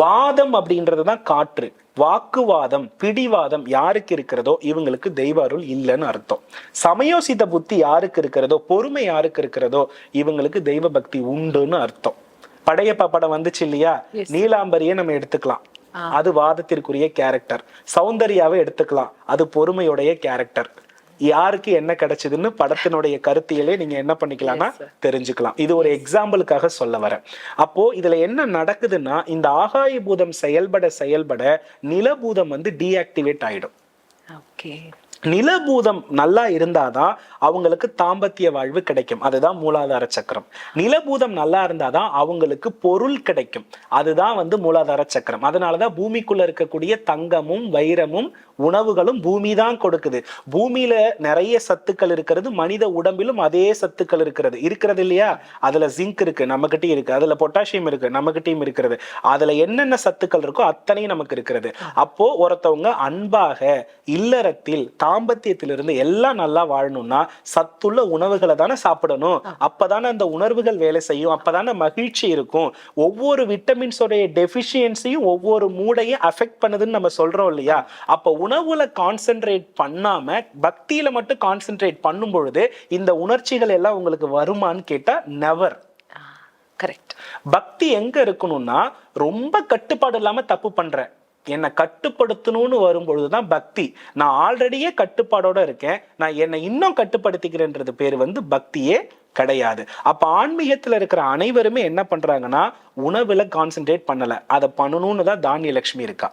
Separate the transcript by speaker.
Speaker 1: வாதம் அப்படின்றதுதான் காற்று. வாக்குவாதம், பிடிவாதம் யாருக்கு இருக்கிறதோ இவங்களுக்கு தெய்வ அருள் இல்லைன்னு அர்த்தம். சமயோசித புத்தி யாருக்கு இருக்கிறதோ, பொறுமை யாருக்கு இருக்கிறதோ இவங்களுக்கு தெய்வ பக்தி உண்டுன்னு அர்த்தம். படையப்பா படம் வந்துச்சு இல்லையா, நீலாம்பரியை நம்ம எடுத்துக்கலாம், அது வாதத்திற்குரிய கேரக்டர். சௌந்தர்யாவை எடுத்துக்கலாம், அது பொறுமையுடைய கேரக்டர். யாருக்கு என்ன கிடைச்சதுன்னு படத்தினுடைய கருத்தியலே நீங்க என்ன பண்ணிக்கலாம்னா தெரிஞ்சுக்கலாம். இது ஒரு எக்ஸாம்பிளுக்காக சொல்ல வரேன். அப்போ இதுல என்ன நடக்குதுன்னா, இந்த ஆகாய பூதம் செயல்பட செயல்பட நிலபூதம் வந்து டீஆக்டிவேட் ஆயிடும். நிலபூதம் நல்லா இருந்தாதான் அவங்களுக்கு தாம்பத்திய வாழ்வு கிடைக்கும், அதுதான் மூலாதார சக்கரம். நிலபூதம் நல்லா இருந்தாதான் அவங்களுக்கு பொருள் கிடைக்கும், அதுதான் வந்து மூலாதார சக்கரம். அதனாலதான் பூமிக்குள்ள இருக்கக்கூடிய தங்கமும் வைரமும் உணவுகளும் பூமி தான் கொடுக்குது. பூமியில நிறைய சத்துக்கள் இருக்கிறது, மனித உடம்பிலும் அதே சத்துக்கள் இருக்கிறது இல்லையா. அதுல ஜிங்க் இருக்கு, நம்ம கிட்டயும் இருக்கு. அதுல பொட்டாசியம் இருக்கு, நம்ம கிட்டயும் இருக்கிறது. அதுல என்னென்ன சத்துக்கள் இருக்கோ அத்தனையும் நமக்கு இருக்கிறது. அப்போ ஒருத்தவங்க அன்பாக இல்லறத்தில் தாம்பத்தியத்திலிருந்து எல்லாம் நல்லா வாழணும்னா சத்துள்ள உணவுகளை தானே சாப்பிடணும். அப்பதானே அந்த உணர்வுகள் வேலை செய்யும், அப்பதானே மகிழ்ச்சி இருக்கும். ஒவ்வொரு விட்டமின்ஸோடைய டெஃபிஷியன்சியும் ஒவ்வொரு மூடையும் அஃபெக்ட் பண்ணுதுன்னு நம்ம சொல்றோம் இல்லையா. அப்ப உணவுல கான்சென்ட்ரேட் பண்ணாம பக்தியில மட்டும் கான்சென்ட்ரேட் பண்ணும் பொழுது இந்த உணர்ச்சிகள் எல்லாம் உங்களுக்கு வருமானு கேட்டா நெவர்.
Speaker 2: கரெக்ட்.
Speaker 1: பக்தி எங்க இருக்கணும்னா, ரொம்ப கட்டுப்பாடு இல்லாம தப்பு பண்றேன், என்னை கட்டுப்படுத்தணும்னு வரும்பொழுதுதான் பக்தி. நான் ஆல்ரெடியே கட்டுப்பாடோட இருக்கேன், நான் என்னை இன்னும் கட்டுப்படுத்திக்கிறேன்றது பேர் வந்து பக்தியே கிடையாது. அப்ப ஆன்மீகத்துல இருக்கிற அனைவருமே என்ன பண்றாங்கன்னா, உணவுல கான்சென்ட்ரேட் பண்ணல, அதை பண்ணணும்னு தான் தானியலட்சுமி இருக்கா.